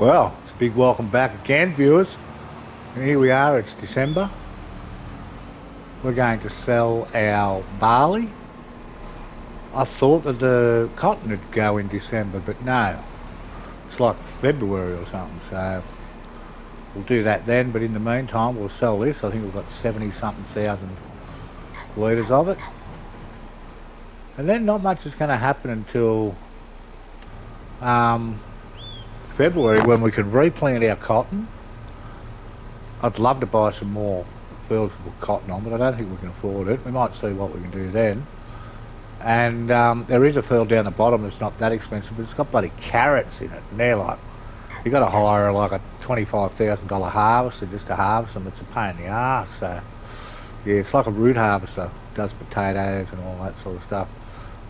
Well, it's a big welcome back again, viewers. And here we are, it's December. We're going to sell our barley. I thought that the cotton would go in December, but no. It's like February or something, so we'll do that then. But in the meantime, we'll sell this. I think we've got 70-something thousand litres of it. And then not much is going to happen until February, when we can replant our cotton. I'd love to buy some more fields with cotton on, but I don't think we can afford it. We might see what we can do then. And there is a field down the bottom that's not that expensive, but it's got bloody carrots in it, and they're like, you got to hire like a $25,000 harvester just to harvest them. It's a pain in the arse. So yeah, it's like a root harvester, does potatoes and all that sort of stuff.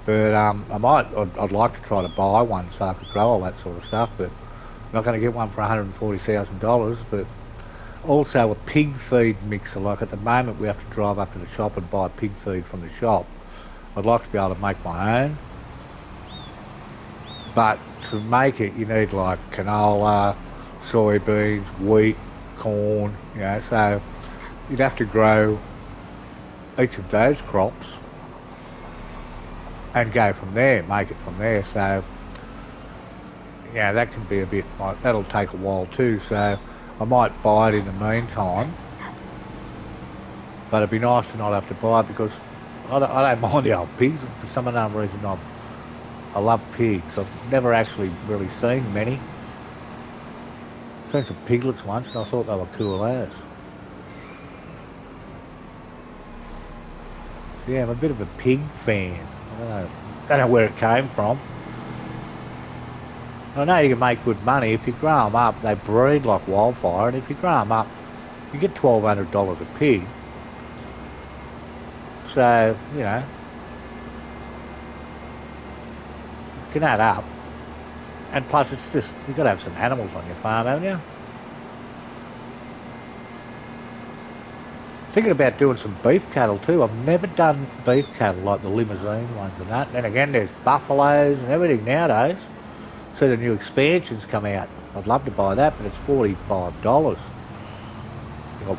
But I'd like to try to buy one so I could grow all that sort of stuff, but I'm not going to get one for $140,000. But also a pig feed mixer. Like at the moment we have to drive up to the shop and buy pig feed from the shop. I'd like to be able to make my own, but to make it you need like canola, soybeans, wheat, corn, you know, so you'd have to grow each of those crops and go from there, make it from there. So yeah, that can be a bit like, that'll take a while too, so I might buy it in the meantime, but it'd be nice to not have to buy it, because I don't mind the old pigs. For some unknown reason I love pigs. I've never actually really seen many. Seen some piglets once and I thought they were cool as. Yeah, I'm a bit of a pig fan. I don't know where it came from. I know you can make good money. If you grow them up, they breed like wildfire, and if you grow them up, you get $1,200 a pig. So, you know, it can add up. And plus it's just, you've got to have some animals on your farm, haven't you? Thinking about doing some beef cattle too. I've never done beef cattle like the limousine ones and that. And again, there's buffaloes and everything nowadays. See the new expansions come out. I'd love to buy that, but it's $45. You've got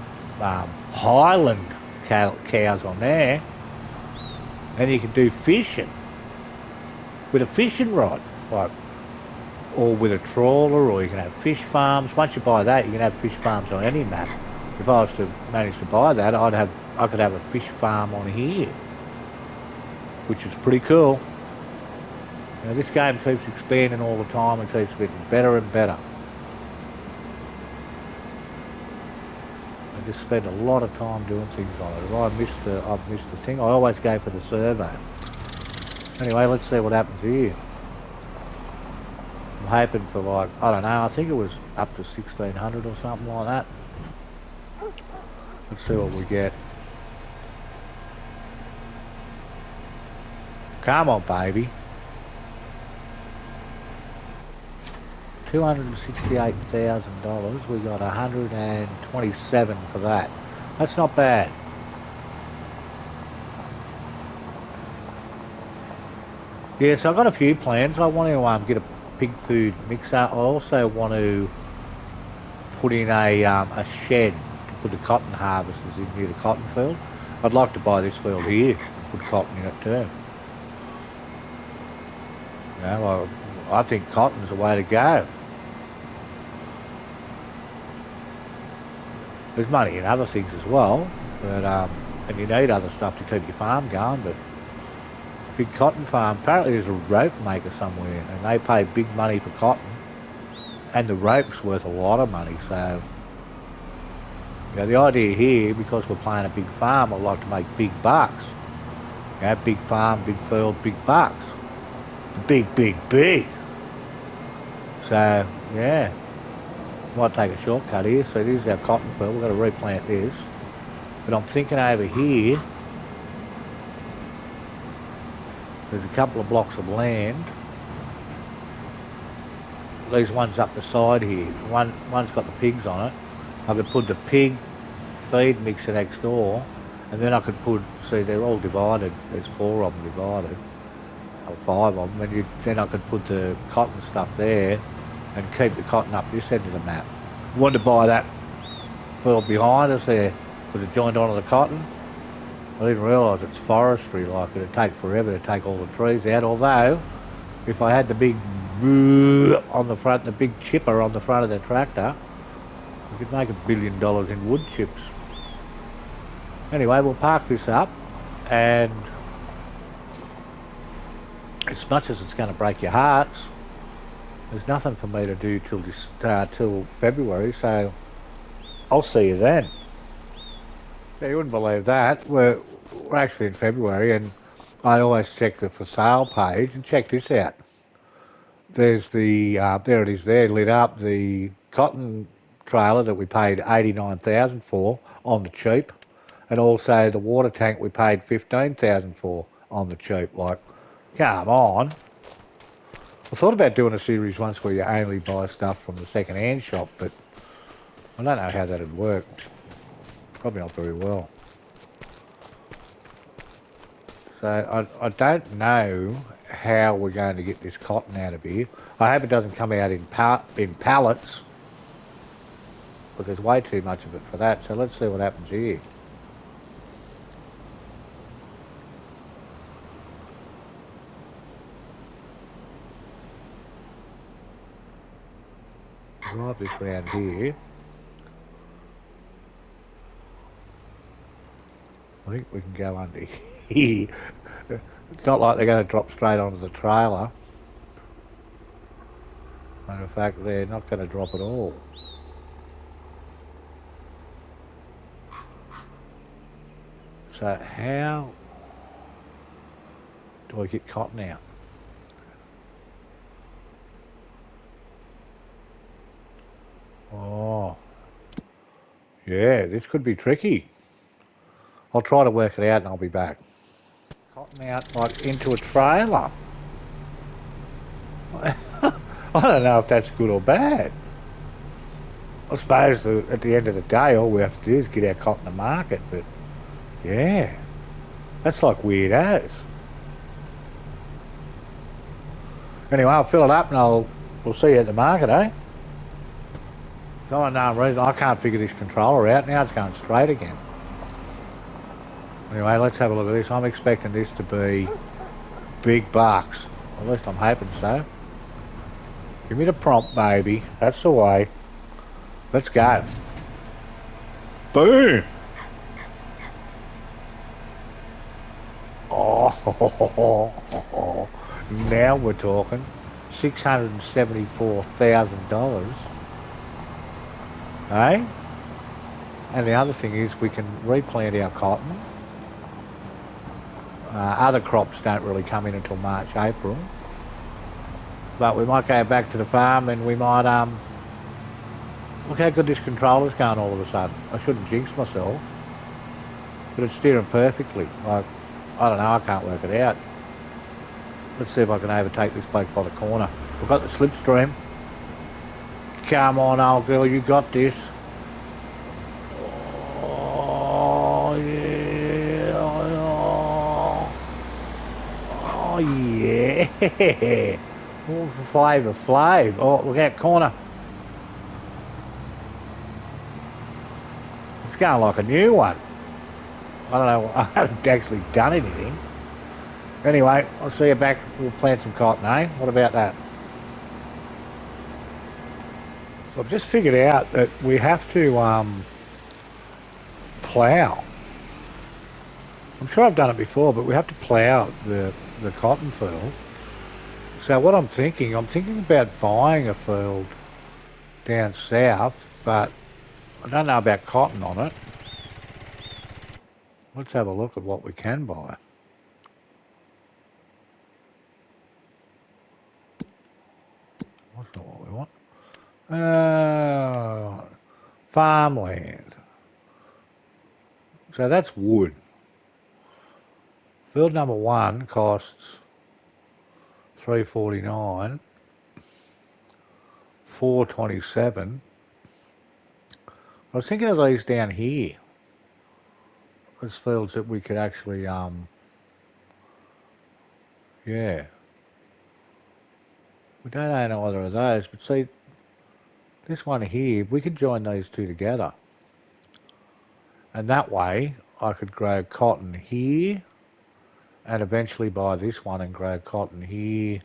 Highland cows on there. And you can do fishing with a fishing rod, like, or with a trawler, or you can have fish farms. Once you buy that, you can have fish farms on any map. If I was to manage to buy that, I could have a fish farm on here, which is pretty cool. You know, this game keeps expanding all the time and keeps getting better and better. I just spend a lot of time doing things on it. If I've missed the thing, I always go for the survey. Anyway, let's see what happens here. I'm hoping for, like, I don't know, I think it was up to 1,600 or something like that. Let's see what we get. Come on, baby. $268,000. We got 127 for that. That's not bad. Yeah, so I've got a few plans. I want to get a pig food mixer. I also want to put in a shed to put the cotton harvesters in near the cotton field. I'd like to buy this field here and put cotton in it too. You know, I think cotton's the way to go. There's money in other things as well, but and you need other stuff to keep your farm going, but big cotton farm, apparently there's a rope maker somewhere and they pay big money for cotton, and the rope's worth a lot of money. So you know, the idea here, because we're playing a big farm, I'd like to make big bucks. You know, big farm, big field, big bucks. Big, big, big. So yeah, might take a shortcut here. So this is our cotton field. We've got to replant this, but I'm thinking over here there's a couple of blocks of land. These ones up the side here, one's got the pigs on it. I could put the pig feed mixer next door, and then I could put, see, they're all divided, there's 4 of them divided, or 5 of them, and then I could put the cotton stuff there, and keep the cotton up this end of the map. We wanted to buy that field behind us there with a joint onto the cotton. I didn't realise it's forestry, like it'd take forever to take all the trees out, although if I had the big on the front, the big chipper on the front of the tractor, we could make $1 billion in wood chips. Anyway, we'll park this up, and as much as it's going to break your hearts, there's nothing for me to do till February, so I'll see you then. Yeah, you wouldn't believe that. We're actually in February, and I always check the for sale page, and check this out. There's the, there it is there, lit up, the cotton trailer that we paid $89,000 for on the cheap, and also the water tank we paid $15,000 for on the cheap. Like, come on. I thought about doing a series once where you only buy stuff from the second-hand shop, but I don't know how that'd work. Probably not very well. So I don't know how we're going to get this cotton out of here. I hope it doesn't come out in pallets, but there's way too much of it for that. So let's see what happens here. Drive this round here. I think we can go under here. It's not like they're going to drop straight onto the trailer. Matter of fact, they're not going to drop at all. So how do I get cotton out? Oh, yeah, this could be tricky. I'll try to work it out and I'll be back. Cotton out like into a trailer. I don't know if that's good or bad. I suppose at the end of the day, all we have to do is get our cotton to market, but yeah, that's like weird as. Anyway, I'll fill it up and we'll see you at the market, eh? For no reason, I can't figure this controller out. Now it's going straight again. Anyway, let's have a look at this. I'm expecting this to be big bucks. At least I'm hoping so. Give me the prompt, baby. That's the way. Let's go. Boom! Oh, now we're talking. $674,000. Eh? And the other thing is we can replant our cotton. Other crops don't really come in until March, April. But we might go back to the farm and we might, look how good this controller's going all of a sudden. I shouldn't jinx myself. But it's steering perfectly. Like, I don't know, I can't work it out. Let's see if I can overtake this bloke by the corner. We've got the slipstream. Come on, old girl, you got this. Oh, yeah. Oh, yeah. Oh, Flavor Flav. Oh, look out, corner. It's going like a new one. I don't know, I haven't actually done anything. Anyway, I'll see you back. We'll plant some cotton, eh? What about that? I've just figured out that we have to plough. I'm sure I've done it before, but we have to plough the cotton field. So what I'm thinking about buying a field down south, but I don't know about cotton on it. Let's have a look at what we can buy. That's not what we want. Farmland. So that's wood. Field number 1 costs $349, $427. I was thinking of these down here. There's fields that we could actually, yeah. We don't own either of those, but see, This one here, we could join these two together. And that way, I could grow cotton here, and eventually buy this one and grow cotton here,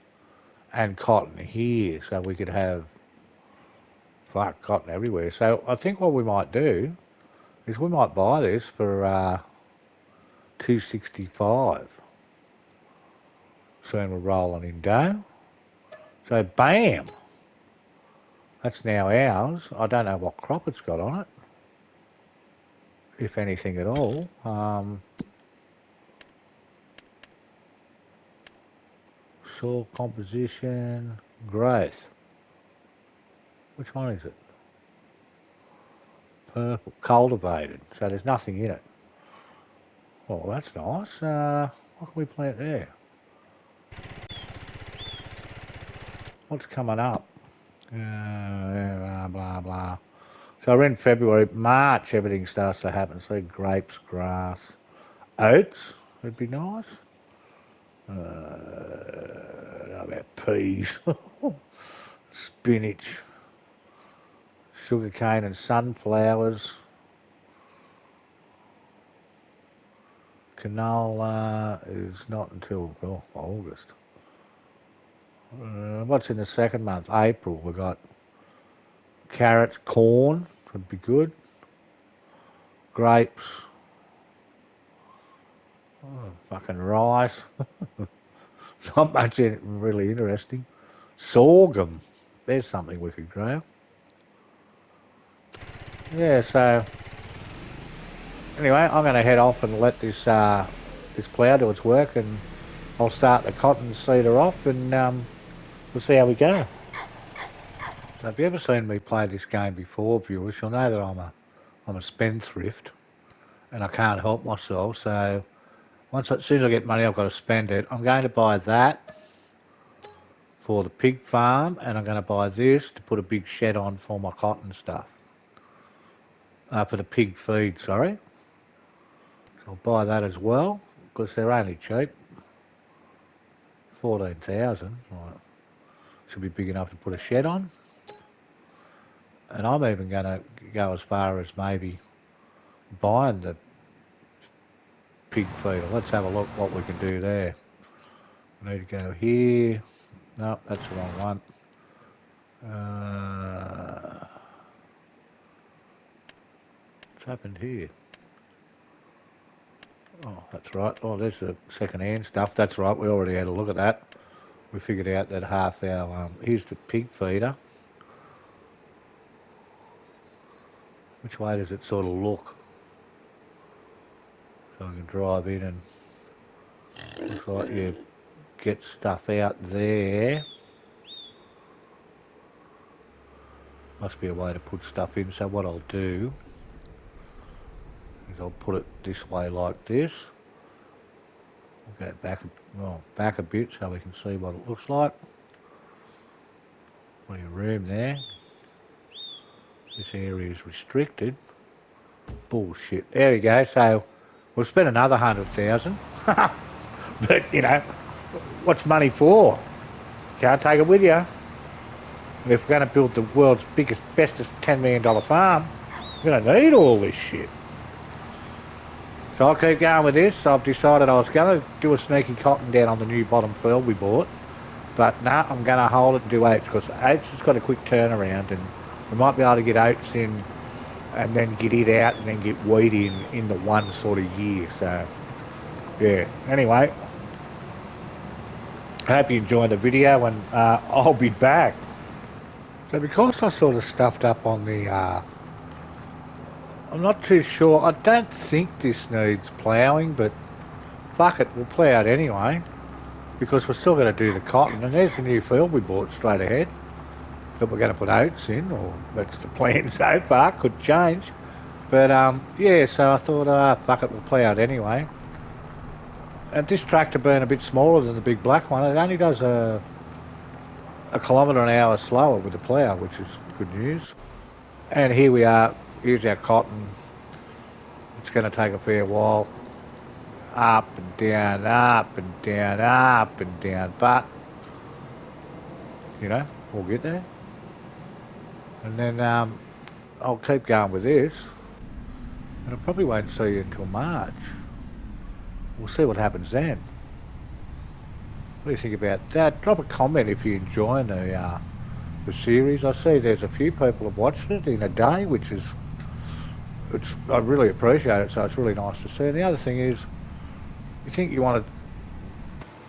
and cotton here. So we could have, fuck, cotton everywhere. So I think what we might do is we might buy this for $265. Soon we're rolling in dough. So bam! That's now ours. I don't know what crop it's got on it, if anything at all. Soil composition, growth. Which one is it? Purple, cultivated. So there's nothing in it. Oh, that's nice. What can we plant there? What's coming up? Blah, blah, blah. So we're in February. March, everything starts to happen. So grapes, grass, oats would be nice. How about peas? Spinach, sugarcane and sunflowers. Canola is not until August. What's in the second month? April. We've got carrots, corn would be good. Grapes. Oh, fucking rice. Not much really interesting. Sorghum. There's something we could grow. Yeah, so anyway, I'm going to head off and let this this plough do its work, and I'll start the cotton seeder off, and we'll see how we go. So if you've ever seen me play this game before, viewers, you'll know that I'm a spendthrift, and I can't help myself. So as soon as I get money, I've got to spend it. I'm going to buy that for the pig farm, and I'm going to buy this to put a big shed on for my cotton stuff. For the pig feed, sorry. So I'll buy that as well, because they're only cheap. 14,000. Right. Should be big enough to put a shed on. And I'm even going to go as far as maybe buying the pig feeder. Let's have a look what we can do there. We need to go here. No, that's the wrong one. What's happened here? Oh, that's right. Oh, there's the second-hand stuff. That's right. We already had a look at that. We figured out that half our... here's the pig feeder. Which way does it sort of look? So I can drive in and... looks like you get stuff out there. Must be a way to put stuff in. So what I'll do is I'll put it this way like this. I'll go back a bit so we can see what it looks like. Plenty of room there. This area is restricted. Bullshit. There we go. So we'll spend another 100,000. But you know, what's money for? Can't take it with you. And if we're going to build the world's biggest, bestest $10 million farm, we're going to need all this shit. So I'll keep going with this. I've decided I was going to do a sneaky cotton down on the new bottom field we bought. But no, I'm going to hold it and do oats, because oats has got a quick turnaround, and we might be able to get oats in and then get it out and then get wheat in the one sort of year. So yeah, anyway, I hope you enjoyed the video, and I'll be back. So because I sort of stuffed up on the I'm not too sure. I don't think this needs ploughing, but fuck it, we'll plough it anyway, because we're still going to do the cotton. And there's the new field we bought straight ahead that we're going to put oats in, or that's the plan so far. Could change, but yeah. So I thought, fuck it, we'll plough it anyway. And this tractor being a bit smaller than the big black one, it only does a kilometre an hour slower with the plough, which is good news. And here we are. Here's our cotton. It's going to take a fair while. Up and down, up and down, up and down. But, you know, we'll get there. And then I'll keep going with this, and I probably won't see you until March. We'll see what happens then. What do you think about that? Drop a comment if you're enjoying the series. I see there's a few people have watched it in a day, which is I really appreciate it. So it's really nice to see. And the other thing is, you think you want to.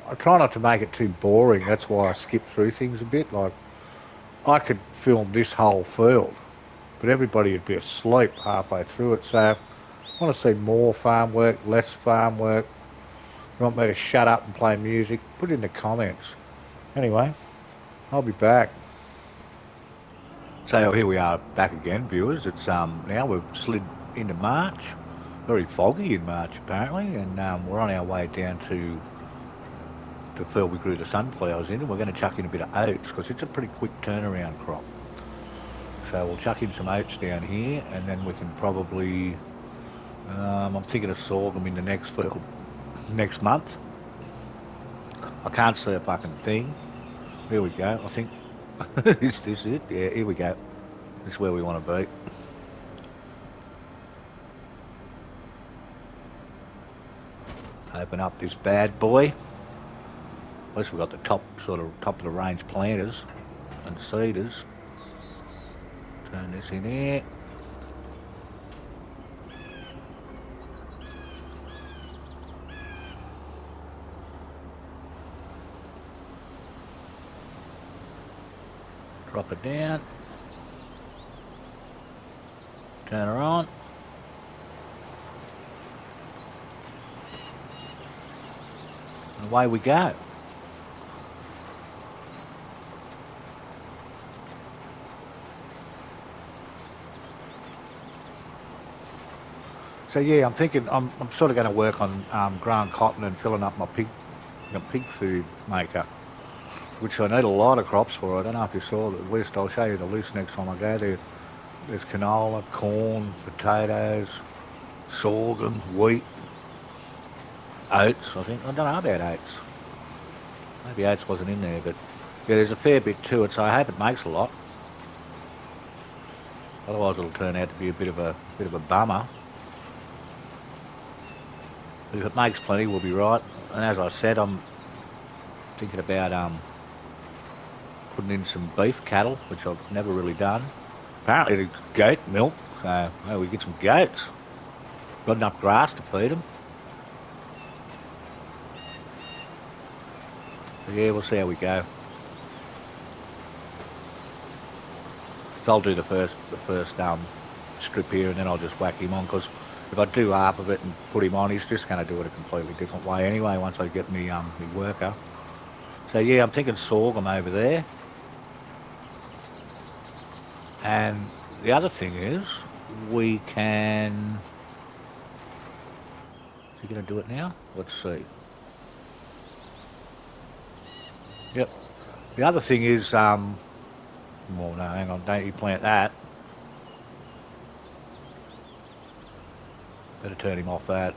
I try not to make it too boring. That's why I skip through things a bit. Like I could film this whole field, but everybody would be asleep halfway through it. So I want to see more farm work, less farm work. You want me to shut up and play music? Put it in the comments. Anyway, I'll be back. So here we are back again, viewers. It's now we've slid into March. Very foggy in March apparently, and we're on our way down to the field we grew the sunflowers in, and we're going to chuck in a bit of oats because it's a pretty quick turnaround crop. So we'll chuck in some oats down here, and then we can probably, I'm thinking of sorghum in the next field next month. I can't see a fucking thing. Here we go. I think is this it? Yeah, here we go. This is where we want to be. Open up this bad boy. At least we've got the top of the range planters and seeders. Turn this in here. Drop it down. Turn her on. And away we go. So yeah, I'm thinking I'm sort of going to work on growing cotton and filling up my pig food maker, which I need a lot of crops for. I don't know if you saw the list. I'll show you the list next time I go there. There's canola, corn, potatoes, sorghum, wheat, oats. I think I don't know about oats. Maybe oats wasn't in there, but yeah, there's a fair bit to it. So I hope it makes a lot. Otherwise, it'll turn out to be a bit of a bummer. If it makes plenty, we'll be right. And as I said, I'm thinking about putting in some beef cattle, which I've never really done. Apparently it's goat milk, so we get some goats. Got enough grass to feed them. So yeah, we'll see how we go. So I'll do the first strip here, and then I'll just whack him on, because if I do half of it and put him on, he's just going to do it a completely different way anyway once I get me worker. So yeah, I'm thinking sorghum over there. And the other thing is, we can... Is he going to do it now? Let's see. Yep. The other thing is, well no, hang on, don't you plant that. Better turn him off that.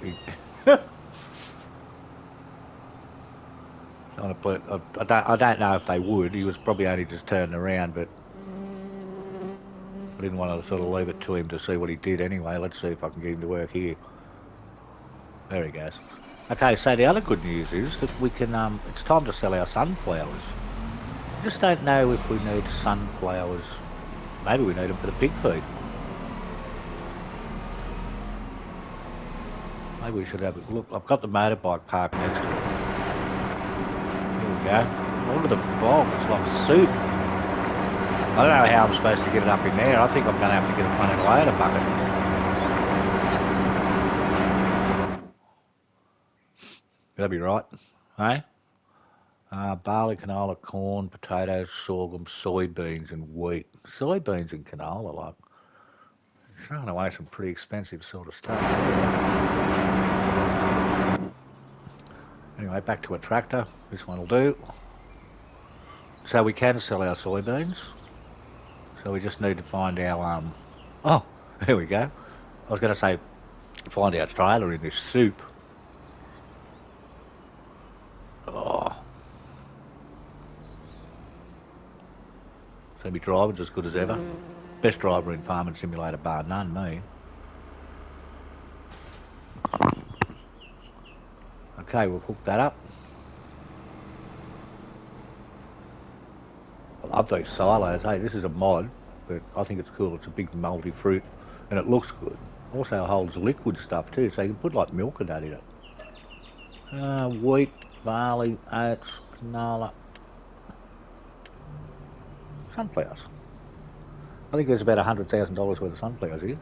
I don't know if they would. He was probably only just turning around, but I didn't want to sort of leave it to him to see what he did anyway. Let's see if I can get him to work here. There he goes. Okay, so the other good news is that we can, it's time to sell our sunflowers. I just don't know if we need sunflowers. Maybe we need them for the pig feed. Maybe we should have a look. I've got the motorbike parked next to it. Here we go. Look at the fog. It's like soup. I don't know how I'm supposed to get it up in there. I think I'm going to have to get a front end loader bucket. That'll be right, eh? Barley, canola, corn, potatoes, sorghum, soybeans and wheat. Soybeans and canola, like, throwing away some pretty expensive sort of stuff. Anyway, back to a tractor. This one will do. So we can sell our soybeans. So we just need to find our, oh, there we go. I was going to say, find our trailer in this soup. Oh. So my driving's as good as ever. Best driver in Farming Simulator bar none, me. Okay, we've hooked that up. I love those silos. Hey, this is a mod, but I think it's cool. It's a big multi-fruit, and it looks good. Also holds liquid stuff too, so you can put like milk and that in it. Wheat, barley, oats, canola, sunflowers. I think there's about $100,000 worth of sunflowers here.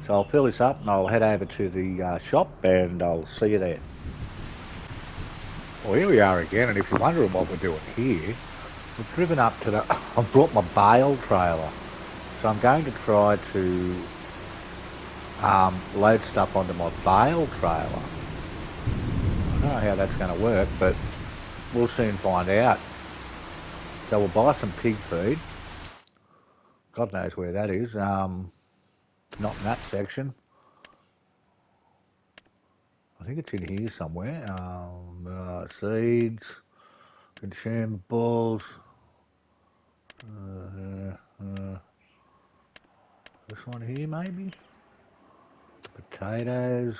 So I'll fill this up and I'll head over to the shop and I'll see you there. Well, here we are again, and if you're wondering what we're doing here, we've driven up to the... I've brought my bale trailer. So I'm going to try to load stuff onto my bale trailer. I don't know how that's going to work, but we'll soon find out. So we'll buy some pig feed. God knows where that is. Not in that section. I think it's in here somewhere. Seeds, consumables. This one here maybe. Potatoes.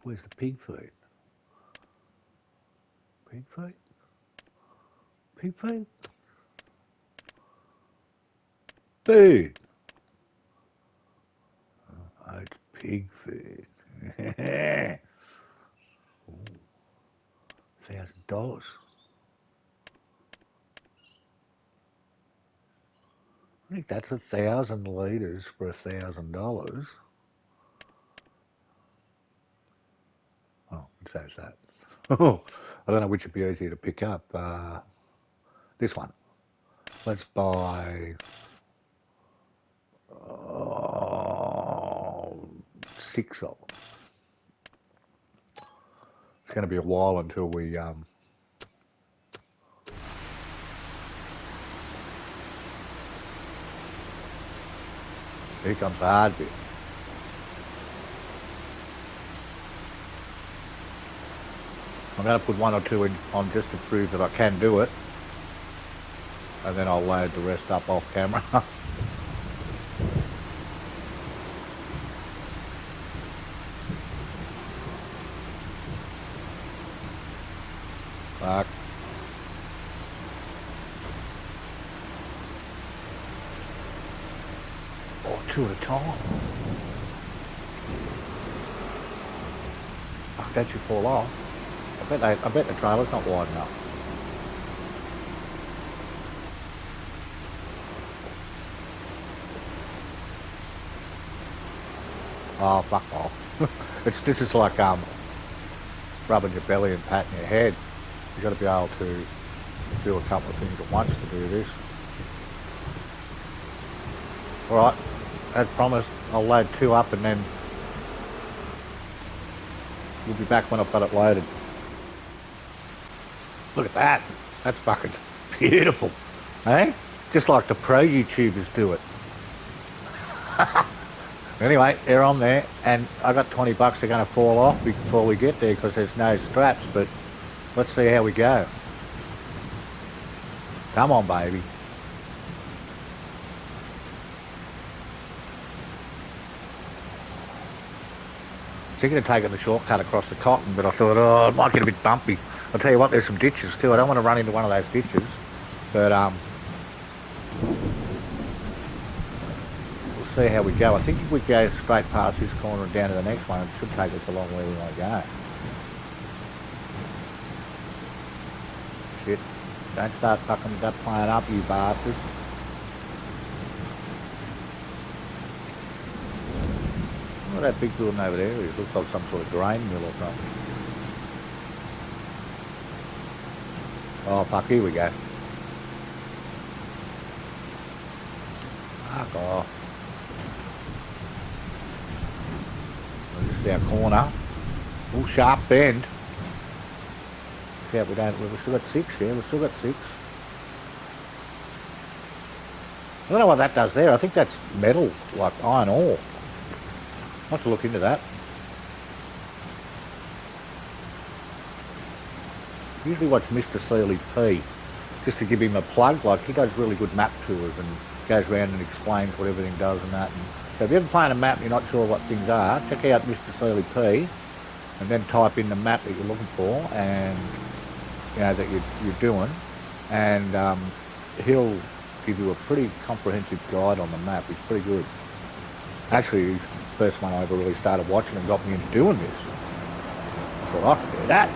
Where's the pig feed? Pig feed? Pig feed? Food. Oh, it's pig feed. $1,000. I think that's 1,000 litres for $1,000. Oh, it says that. I don't know which would be easier to pick up. This one. Let's buy 6 of them. It's going to be a while until we here comes the hard bit. I'm going to put 1 or 2 in on just to prove that I can do it, and then I'll load the rest up off camera. Fuck. Oh, 2 at a time. Fuck, that should fall off. I bet the trailer's not wide enough. Oh, fuck off. This is like rubbing your belly and patting your head. You've got to be able to do a couple of things at once to do this. Alright, as promised, I'll load 2 up and then we'll be back when I've got it loaded. Look at that. That's fucking beautiful. Eh? Just like the pro YouTubers do it. Anyway, they're on there, and I got 20 bucks. They're going to fall off before we get there because there's no straps, but let's see how we go. Come on, baby. Thinking of taking the shortcut across the cotton, but I thought, oh, it might get a bit bumpy. I'll tell you what, there's some ditches too. I don't want to run into one of those ditches, but we'll see how we go. I think if we go straight past this corner and down to the next one, it should take us along where we want to go. Shit. Don't start fucking that plane up, you bastard. Look at that big building over there. It looks like some sort of grain mill or something. Oh fuck, here we go. Fuck off. This is our corner. All sharp bend. Yeah, we've still got 6 here. We've still got 6. I don't know what that does there. I think that's metal, like iron ore. I'll have to look into that. usually watch Mr. Seeley P, just to give him a plug. Like, he does really good map tours and goes around and explains what everything does and that. And so if you're ever playing a map and you're not sure what things are, check out Mr. Seeley P, and then type in the map that you're looking for and, you know, that you're doing, and he'll give you a pretty comprehensive guide on the map. It's pretty good. Actually, he's the first one I ever really started watching and got me into doing this. I thought I could do that.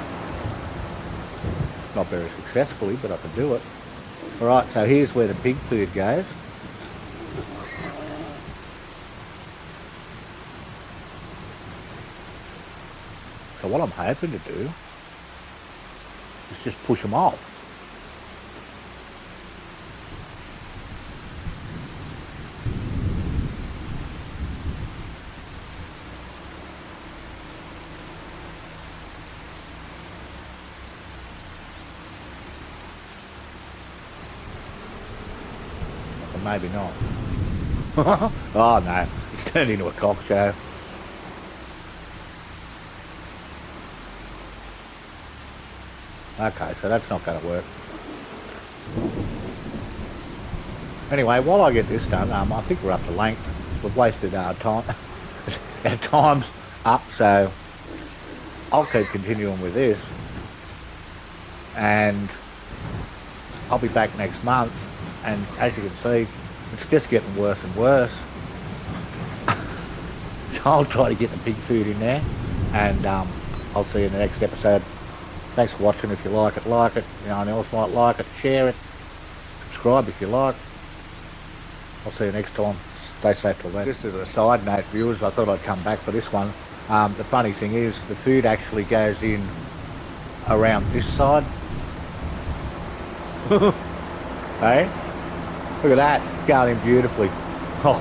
Not very successfully, but I could do it. Alright, so here's where the big food goes. So what I'm hoping to do is just push them off. Maybe not. Oh no, it's turned into a cock show. Okay, so that's not going to work. Anyway, while I get this done, I think we're up to length. We've wasted our time. Our time's up, so I'll keep continuing with this. And I'll be back next month. And as you can see, it's just getting worse and worse. So I'll try to get the big food in there, and I'll see you in the next episode. Thanks for watching. If you like it, like it. Anyone else might like it, share it. Subscribe if you like. I'll see you next time. Stay safe till then. Just as a side note, viewers, I thought I'd come back for this one. The funny thing is, the food actually goes in around this side. Hey? Look at that, it's going in beautifully. Oh.